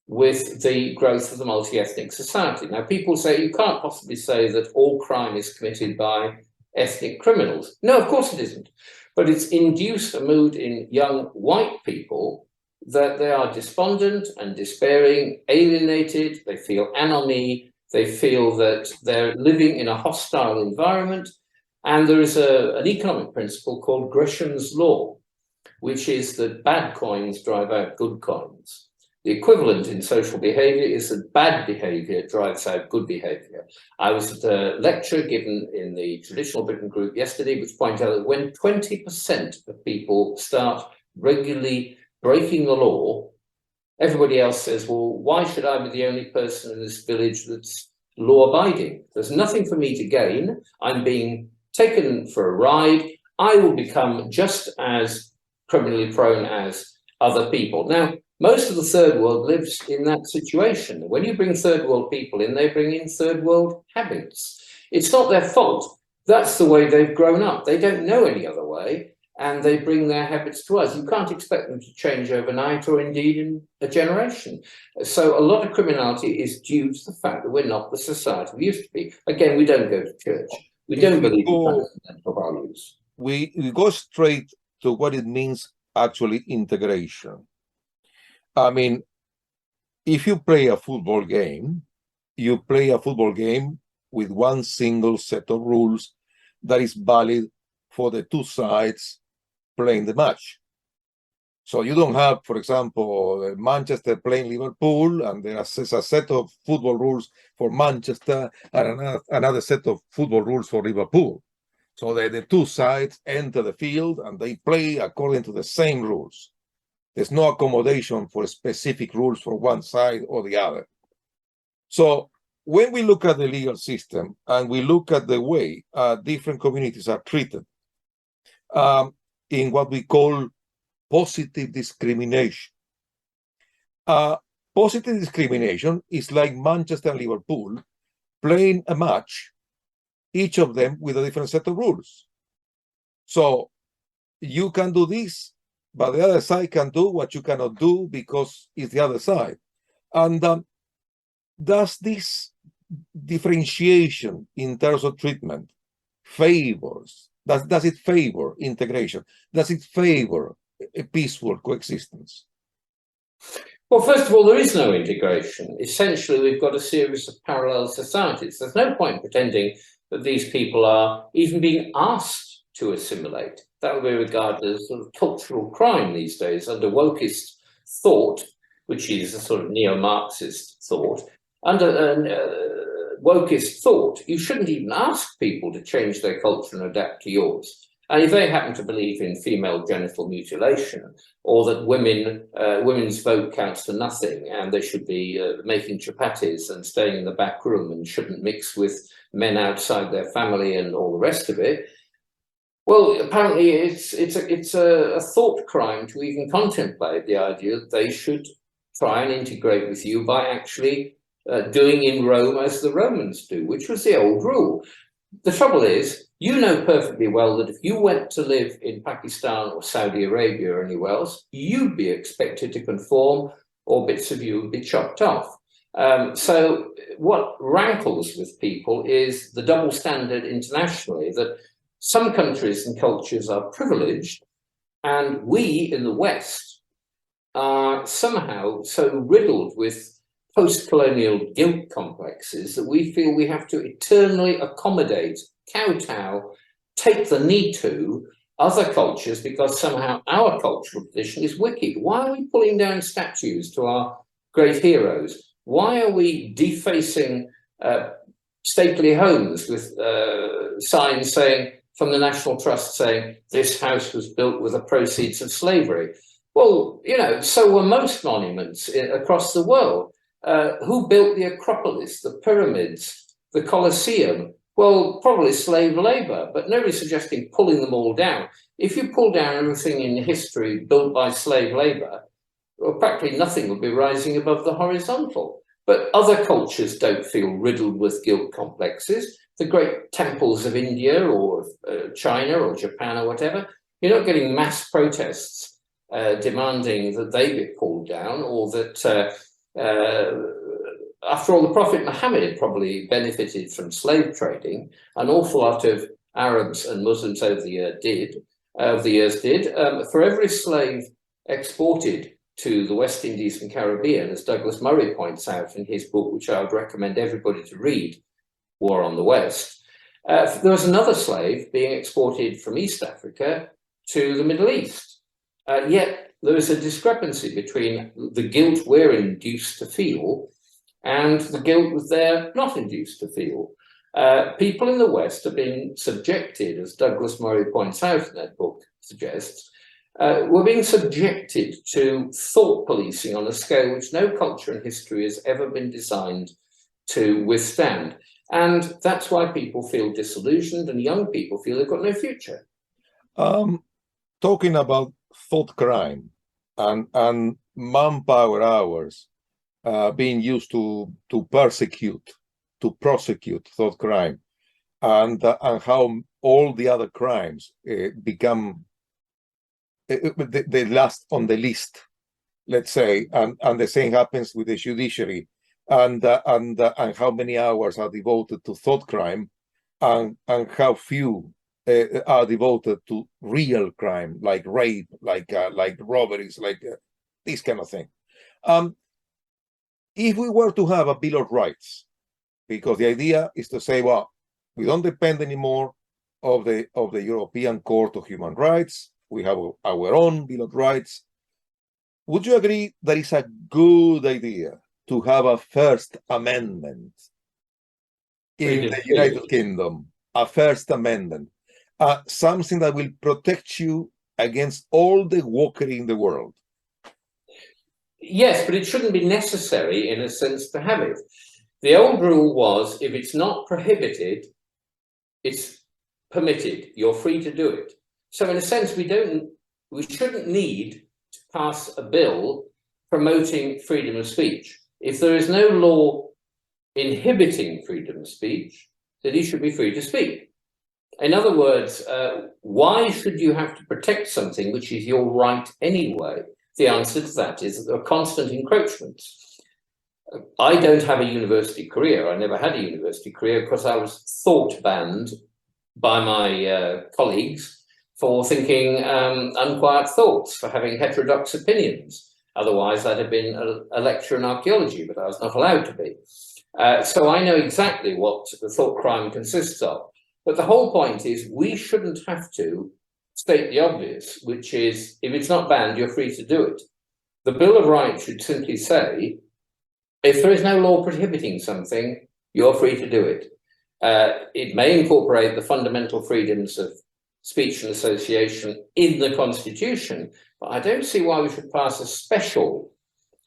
with the growth of the multi-ethnic society. Now, people say you can't possibly say that all crime is committed by ethnic criminals. No, of course it isn't. But it's induced a mood in young white people that they are despondent and despairing, alienated, they feel anomie, they feel that they're living in a hostile environment. And there is an economic principle called Gresham's law, which is that bad coins drive out good coins. The equivalent in social behavior is that bad behavior drives out good behavior. I was at a lecture given in the Traditional Britain group yesterday, which pointed out that when 20% of people start regularly breaking the law, everybody else says, well, why should I be the only person in this village that's law-abiding? There's nothing for me to gain. I'm being taken for a ride. I will become just as criminally prone as other people. Now, most of the third world lives in that situation. When you bring third world people in, they bring in third world habits. It's not their fault. That's the way they've grown up. They don't know any other way, and they bring their habits to us. You can't expect them to change overnight or indeed in a generation. So a lot of criminality is due to the fact that we're not the society we used to be. Again, we don't go to church. We don't believe in fundamental values. We go straight to what it means actually integration. I mean, if you play a football game, you play a football game with one single set of rules that is valid for the two sides playing the match. So you don't have, for example, Manchester playing Liverpool, and there's a set of football rules for Manchester and another set of football rules for Liverpool. So the two sides enter the field and they play according to the same rules. There's no accommodation for specific rules for one side or the other. So when we look at the legal system and we look at the way different communities are treated in what we call positive discrimination. Positive discrimination is like Manchester and Liverpool playing a match, each of them with a different set of rules. So you can do this, but the other side can do what you cannot do because it's the other side. And does this differentiation in terms of treatment does it favor integration? Does it favor a peaceful coexistence? Well, first of all, there is no integration. Essentially, we've got a series of parallel societies. There's no point pretending that these people are even being asked to assimilate. That would be regarded as sort of cultural crime these days under wokeist thought, which is a sort of neo-Marxist thought. Under wokeist thought, you shouldn't even ask people to change their culture and adapt to yours. And if they happen to believe in female genital mutilation, or that women's vote counts for nothing, and they should be making chapatis and staying in the back room and shouldn't mix with men outside their family and all the rest of it, well, apparently it's a thought crime to even contemplate the idea that they should try and integrate with you by actually doing in Rome as the Romans do, which was the old rule. The trouble is, you know perfectly well that if you went to live in Pakistan or Saudi Arabia or anywhere else, you'd be expected to conform, or bits of you would be chopped off. So what rankles with people is the double standard internationally, that some countries and cultures are privileged, and we in the West are somehow so riddled with post-colonial guilt complexes that we feel we have to eternally accommodate, kowtow, take the knee to other cultures because somehow our cultural tradition is wicked. Why are we pulling down statues to our great heroes? Why are we defacing stately homes with signs saying, from the National Trust saying, this house was built with the proceeds of slavery? Well, you know, so were most monuments across the world. Who built the Acropolis, the pyramids, the Colosseum? Well, probably slave labor, but nobody's suggesting pulling them all down. If you pull down everything in history built by slave labor, well, practically nothing would be rising above the horizontal. But other cultures don't feel riddled with guilt complexes. The great temples of India or China or Japan or whatever, you're not getting mass protests demanding that they be pulled down, or that, after all, the Prophet Muhammad probably benefited from slave trading. An awful lot of Arabs and Muslims over the years did. For every slave exported to the West Indies and Caribbean, as Douglas Murray points out in his book, which I would recommend everybody to read, War on the West, there was another slave being exported from East Africa to the Middle East. Yet there is a discrepancy between the guilt we're induced to feel and the guilt that they're not induced to feel. People in the West have been subjected, as Douglas Murray points out in that book suggests, we're being subjected to thought policing on a scale which no culture in history has ever been designed to withstand. And that's why people feel disillusioned, and young people feel they've got no future. Talking about thought crime and manpower hours being used to prosecute thought crime, and how all the other crimes become the last on the list, let's say, and the same happens with the judiciary, and how many hours are devoted to thought crime, and how few are devoted to real crime, like rape, like robberies, like this kind of thing. If we were to have a Bill of Rights, because the idea is to say, well, we don't depend anymore of the European Court of Human Rights, we have our own Bill of Rights. Would you agree that it's a good idea to have a First Amendment in the United Kingdom? A First Amendment, something that will protect you against all the wokery in the world. Yes, but it shouldn't be necessary, in a sense, to have it. The old rule was, if it's not prohibited, it's permitted. You're free to do it. So in a sense, we shouldn't need to pass a bill promoting freedom of speech. If there is no law inhibiting freedom of speech, then you should be free to speak. In other words, why should you have to protect something which is your right anyway? The answer to that is that there are constant encroachments. I don't have a university career. I never had a university career because I was thought banned by my colleagues for thinking unquiet thoughts, for having heterodox opinions. Otherwise, I'd have been a lecturer in archaeology, but I was not allowed to be. So I know exactly what the thought crime consists of. But the whole point is we shouldn't have to state the obvious, which is, if it's not banned, you're free to do it. The Bill of Rights should simply say, if there is no law prohibiting something, you're free to do it. It may incorporate the fundamental freedoms of speech and association in the Constitution, but I don't see why we should pass a special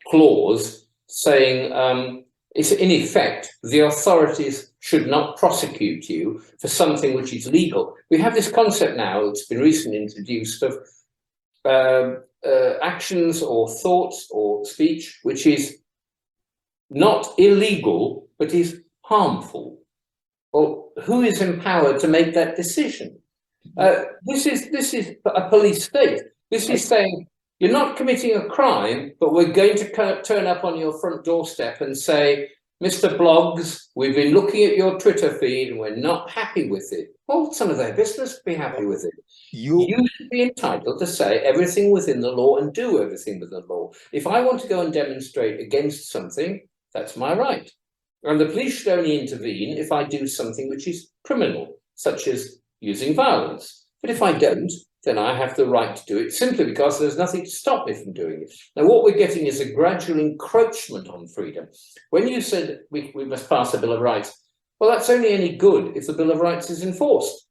clause saying, it's in effect, the authorities should not prosecute you for something which is legal. We have this concept now that's been recently introduced of actions or thoughts or speech which is not illegal, but is harmful. Well, who is empowered to make that decision? This is a police state. This is saying, you're not committing a crime, but we're going to turn up on your front doorstep and say, Mr. Bloggs, we've been looking at your Twitter feed and we're not happy with it. Well, it's none of their business to be happy with it. You should be entitled to say everything within the law and do everything within the law. If I want to go and demonstrate against something, that's my right. And the police should only intervene if I do something which is criminal, such as using violence. But if I don't, then I have the right to do it simply because there's nothing to stop me from doing it. Now, what we're getting is a gradual encroachment on freedom. When you said we must pass a Bill of Rights, well, that's only any good if the Bill of Rights is enforced.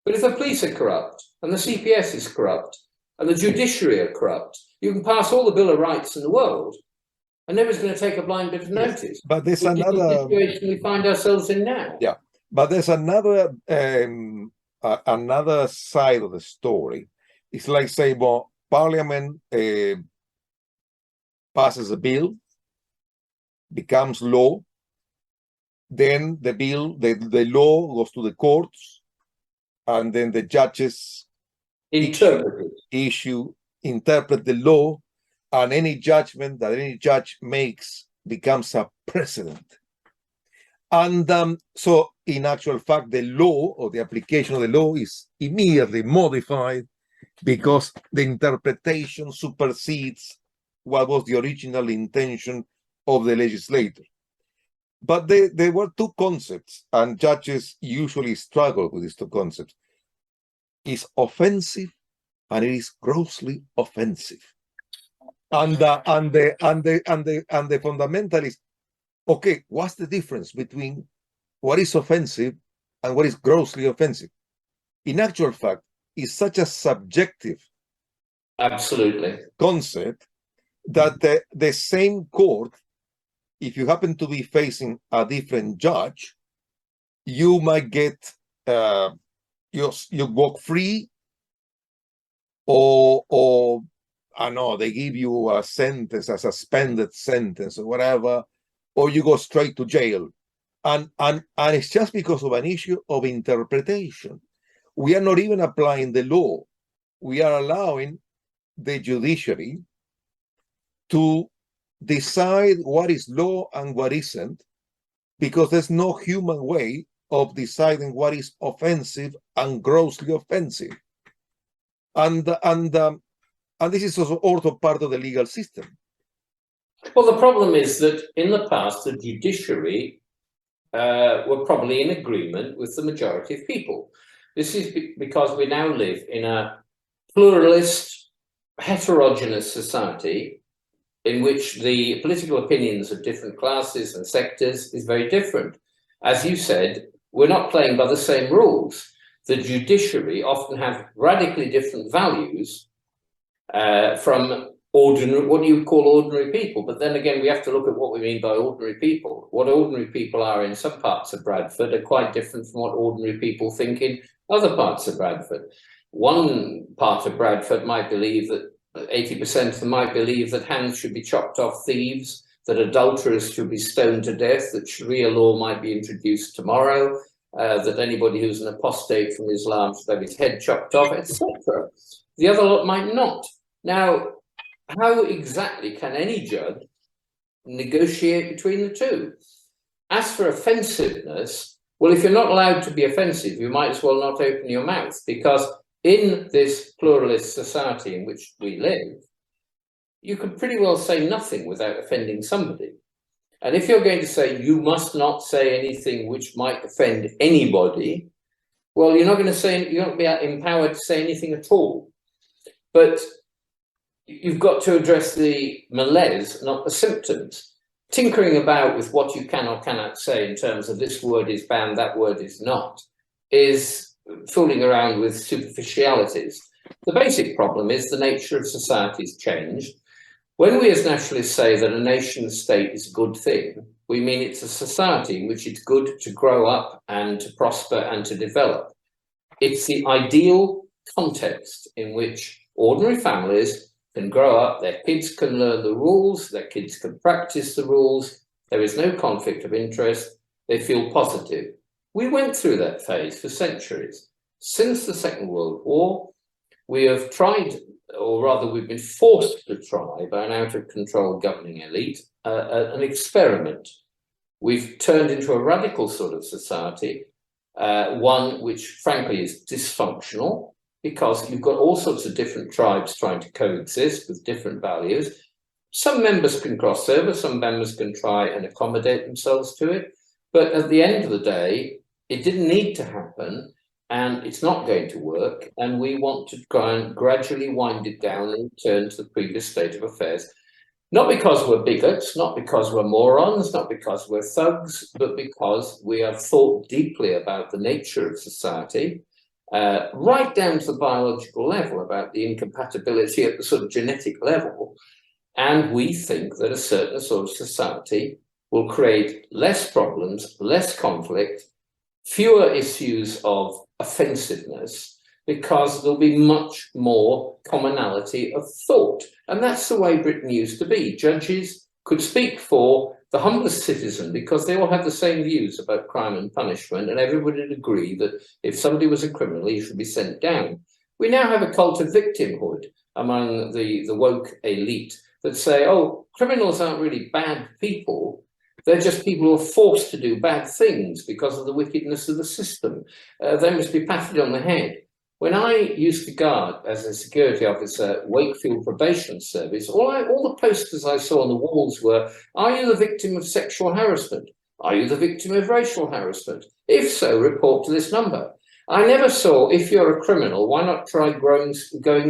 But if the police are corrupt, and the CPS is corrupt, and the judiciary are corrupt, you can pass all the Bill of Rights in the world. And nobody's going to take a blind bit of notice. But there's Which is the another situation we find ourselves in now. Yeah, but there's another side of the story. It's like, say, well, Parliament passes a bill, becomes law, then the law goes to the courts, and then the judges Interpreted. interpret the law, and any judgment that any judge makes becomes a precedent. And so, in actual fact, the law or the application of the law is immediately modified because the interpretation supersedes what was the original intention of the legislator. But there were two concepts, and judges usually struggle with these two concepts. It's offensive, and it is grossly offensive. And the fundamental is, okay, what's the difference between what is offensive and what is grossly offensive? In actual fact, it's such a subjective concept that the same court, if you happen to be facing a different judge, you might get you walk free, or I know they give you a sentence, a suspended sentence or whatever, or you go straight to jail. And it's just because of an issue of interpretation. We are not even applying the law. We are allowing the judiciary to decide what is law and what isn't, because there's no human way of deciding what is offensive and grossly offensive. And this is also part of the legal system. Well, the problem is that in the past, the judiciary were probably in agreement with the majority of people. This is because we now live in a pluralist, heterogeneous society in which the political opinions of different classes and sectors is very different. As you said, we're not playing by the same rules. The judiciary often have radically different values from ordinary, what you call ordinary people. But then again, we have to look at what we mean by ordinary people. What ordinary people are in some parts of Bradford are quite different from what ordinary people think in other parts of Bradford. One part of Bradford might believe that 80% of them might believe that hands should be chopped off thieves, that adulterers should be stoned to death, that Sharia law might be introduced tomorrow, that anybody who's an apostate from Islam should have his head chopped off, etc. The other lot might not. Now, how exactly can any judge negotiate between the two? As for offensiveness, well, if you're not allowed to be offensive, you might as well not open your mouth, because in this pluralist society in which we live, you could pretty well say nothing without offending somebody. And if you're going to say you must not say anything which might offend anybody, well, you're not going to say, you're not going to be empowered to say anything at all. But you've got to address the malaise, not the symptoms. Tinkering about with what you can or cannot say in terms of this word is banned, that word is not, is fooling around with superficialities. The basic problem is the nature of society's changed. When we as nationalists say that a nation state is a good thing, we mean it's a society in which it's good to grow up and to prosper and to develop. It's the ideal context in which ordinary families can grow up, their kids can learn the rules, their kids can practice the rules, there is no conflict of interest, they feel positive. We went through that phase for centuries. Since the Second World War, we have tried, or rather we've been forced to try by an out-of-control governing elite, an experiment. We've turned into a radical sort of society, one which frankly is dysfunctional, because you've got all sorts of different tribes trying to coexist with different values. Some members can cross over, some members can try and accommodate themselves to it, but at the end of the day, it didn't need to happen, and it's not going to work, and we want to try and gradually wind it down and return to the previous state of affairs. Not because we're bigots, not because we're morons, not because we're thugs, but because we have thought deeply about the nature of society, right down to the biological level, about the incompatibility at the sort of genetic level. And we think that a certain sort of society will create less problems, less conflict, fewer issues of offensiveness, because there'll be much more commonality of thought. And that's the way Britain used to be. Judges could speak for the humblest citizen because they all have the same views about crime and punishment, and everybody would agree that if somebody was a criminal, he should be sent down. We now have a cult of victimhood among the woke elite that say, oh, criminals aren't really bad people. They're just people who are forced to do bad things because of the wickedness of the system. They must be patted on the head. When I used to guard as a security officer Wakefield Probation Service, all the posters I saw on the walls were, are you the victim of sexual harassment? Are you the victim of racial harassment? If so, report to this number. I never saw, if you're a criminal, why not try going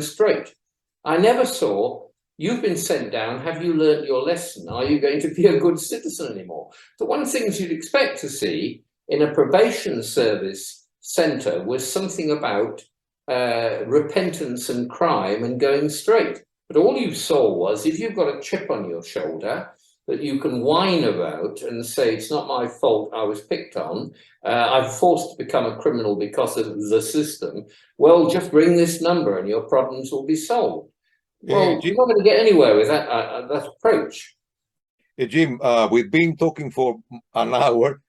straight? I never saw, you've been sent down, have you learnt your lesson? Are you going to be a good citizen anymore? The one thing you'd expect to see in a probation service centre was something about repentance and crime and going straight. But all you saw was, if you've got a chip on your shoulder that you can whine about and say, it's not my fault, I was picked on, I'm forced to become a criminal because of the system, well, just ring this number and your problems will be solved. Well, you're not going to get anywhere with that approach. Jim, we've been talking for an hour.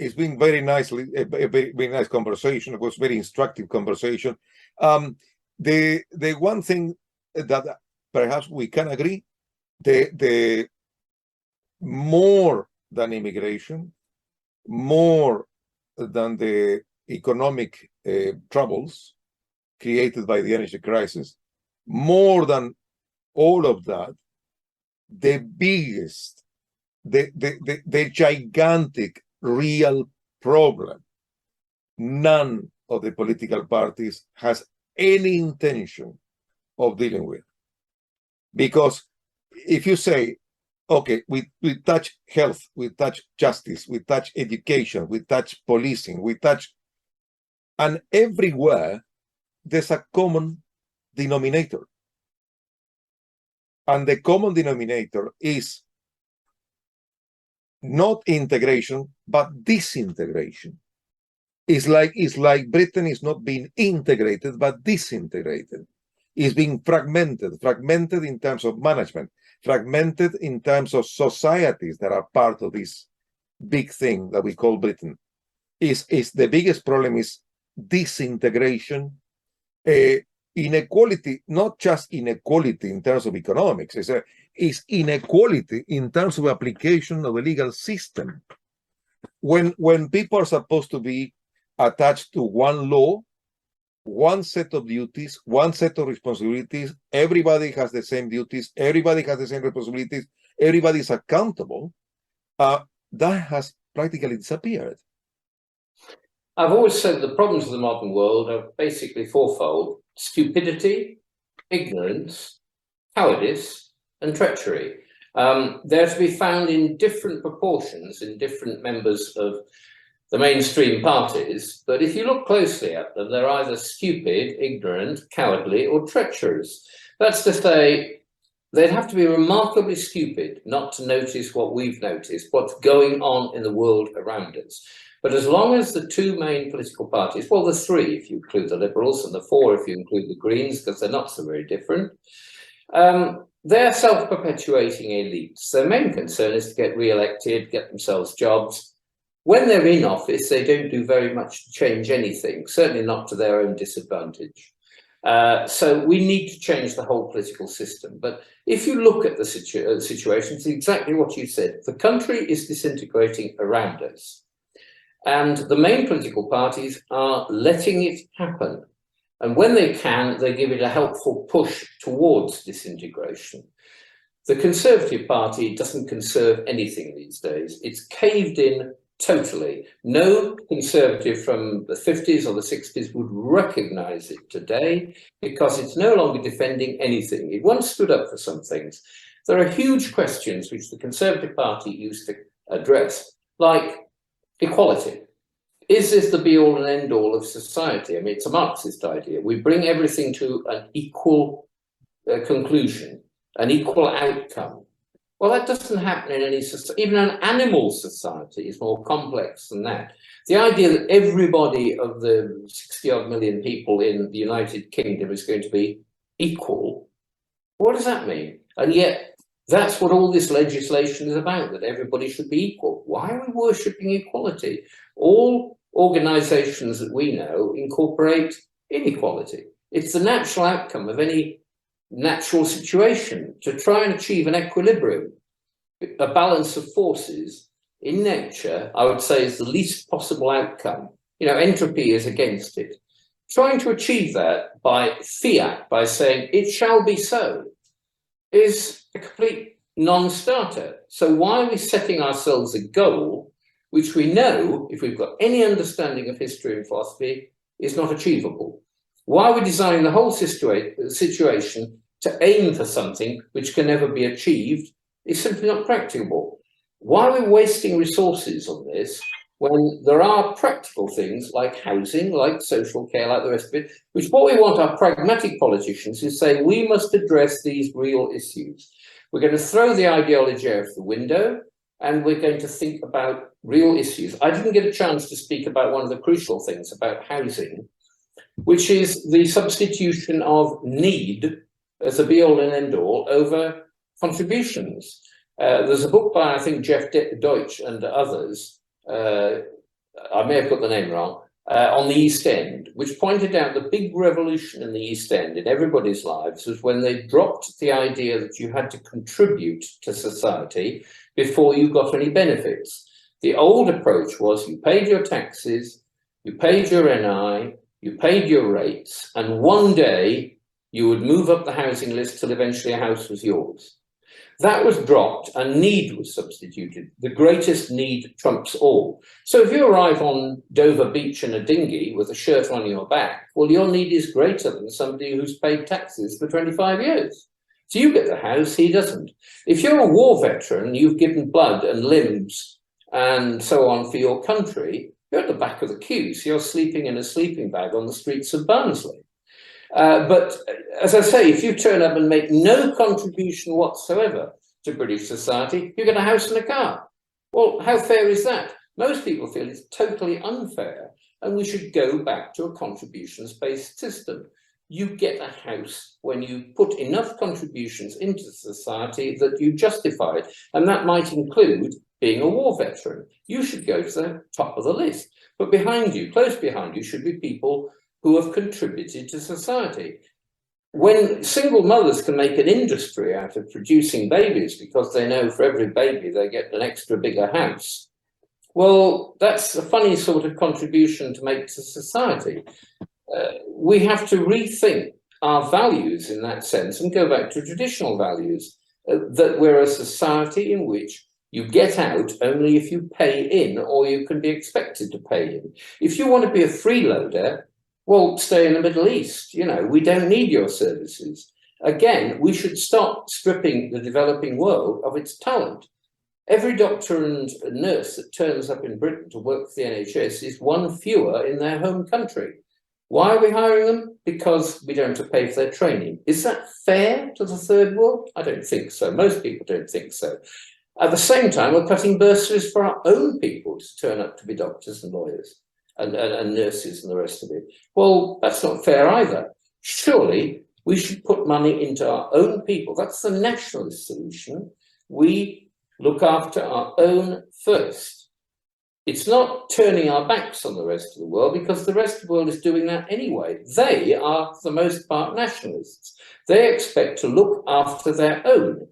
It's been very nicely, a very nice conversation. It was very instructive conversation. The one thing that perhaps we can agree, the more than immigration, more than the economic troubles created by the energy crisis, more than all of that, the biggest, the gigantic real problem none of the political parties has any intention of dealing with. Because if you say, okay, we touch health, we touch justice, we touch education, we touch policing, we touch, and everywhere there's a common denominator. And the common denominator is not integration, but disintegration. It's like Britain is not being integrated, but disintegrated. It's being fragmented in terms of management, fragmented in terms of societies that are part of this big thing that we call Britain. Is the biggest problem is disintegration, inequality, not just inequality in terms of economics, is inequality in terms of application of the legal system. When people are supposed to be attached to one law, one set of duties, one set of responsibilities, everybody has the same duties, everybody has the same responsibilities, everybody is accountable, that has practically disappeared. I've always said the problems of the modern world are basically fourfold: stupidity, ignorance, cowardice, and treachery. They're to be found in different proportions in different members of the mainstream parties, but if you look closely at them, they're either stupid, ignorant, cowardly, or treacherous. That's to say, they'd have to be remarkably stupid not to notice what we've noticed, what's going on in the world around us. But as long as the two main political parties, well, the three if you include the Liberals, and the four if you include the Greens, because they're not so very different, they're self-perpetuating elites. Their main concern is to get re-elected, get themselves jobs. When they're in office, they don't do very much to change anything, certainly not to their own disadvantage. So we need to change the whole political system. But if you look at the situation, it's exactly what you said. The country is disintegrating around us. And the main political parties are letting it happen. And when they can, they give it a helpful push towards disintegration. The Conservative Party doesn't conserve anything these days. It's caved in totally. No Conservative from the 50s or the 60s would recognise it today because it's no longer defending anything. It once stood up for some things. There are huge questions which the Conservative Party used to address, like equality. Is this the be-all and end-all of society? I mean, it's a Marxist idea. We bring everything to an equal conclusion. an equal outcome. Well, that doesn't happen in any society. Even an animal society is more complex than that. The idea that everybody of the 60-odd million people in the United Kingdom is going to be equal, what does that mean? And yet, that's what all this legislation is about, that everybody should be equal. Why are we worshipping equality? All organizations that we know incorporate inequality. It's the natural outcome of any natural situation to try and achieve an equilibrium, a balance of forces in nature. I would say is the least possible outcome. You know, entropy is against it. Trying to achieve that by fiat, by saying it shall be so, is a complete non-starter. So why are we setting ourselves a goal which we know, if we've got any understanding of history and philosophy, is not achievable? Why are we designing the whole situation to aim for something which can never be achieved is simply not practicable? Why are we wasting resources on this when there are practical things like housing, like social care, like the rest of it, which what we want our pragmatic politicians is say we must address these real issues. We're going to throw the ideology out of the window and we're going to think about real issues. I didn't get a chance to speak about one of the crucial things about housing, which is the substitution of need as a be-all and end-all over contributions. There's a book by, I think, Jeff Deutsch and others, I may have got the name wrong, on the East End, which pointed out the big revolution in the East End in everybody's lives was when they dropped the idea that you had to contribute to society before you got any benefits. The old approach was you paid your taxes, you paid your NI, you paid your rates, and one day you would move up the housing list till eventually a house was yours. That was dropped and need was substituted. The greatest need trumps all. So if you arrive on Dover Beach in a dinghy with a shirt on your back, well, your need is greater than somebody who's paid taxes for 25 years. So you get the house, he doesn't. If you're a war veteran, you've given blood and limbs and so on for your country, you're at the back of the queue. So you're sleeping in a sleeping bag on the streets of Barnsley. But as I say, if you turn up and make no contribution whatsoever to British society, you get a house and a car. Well, how fair is that? Most people feel it's totally unfair, and we should go back to a contributions-based system. You get a house when you put enough contributions into society that you justify it, and that might include being a war veteran. You should go to the top of the list. But behind you, close behind you, should be people who have contributed to society. When single mothers can make an industry out of producing babies because they know for every baby they get an extra bigger house, well, that's a funny sort of contribution to make to society. We have to rethink our values in that sense and go back to traditional values, that we're a society in which you get out only if you pay in or you can be expected to pay in. If you want to be a freeloader, well, stay in the Middle East. You know, we don't need your services. Again, we should stop stripping the developing world of its talent. Every doctor and nurse that turns up in Britain to work for the NHS is one fewer in their home country. Why are we hiring them? Because we don't have to pay for their training. Is that fair to the third world? I don't think so. Most people don't think so. At the same time, we're cutting bursaries for our own people to turn up to be doctors and lawyers. And nurses and the rest of it. Well, that's not fair either. Surely we should put money into our own people. That's the nationalist solution. We look after our own first. It's not turning our backs on the rest of the world because the rest of the world is doing that anyway. They are, for the most part, nationalists. They expect to look after their own.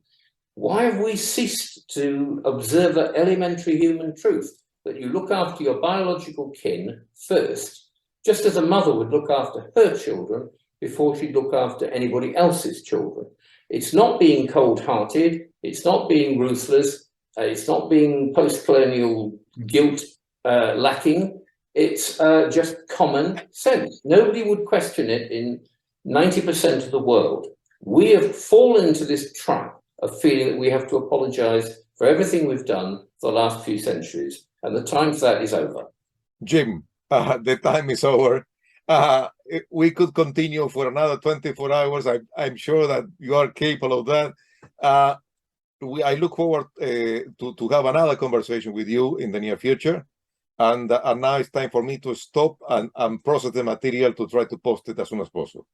Why have we ceased to observe that elementary human truth? That you look after your biological kin first, just as a mother would look after her children before she'd look after anybody else's children. It's not being cold-hearted, it's not being ruthless, it's not being post-colonial guilt lacking, it's just common sense. Nobody would question it in 90% of the world. We have fallen into this trap of feeling that we have to apologize for everything we've done for the last few centuries. And the time for that is over. Jim, the time is over. We could continue for another 24 hours. I'm sure that you are capable of that. I look forward to have another conversation with you in the near future. And now it's time for me to stop and process the material to try to post it as soon as possible.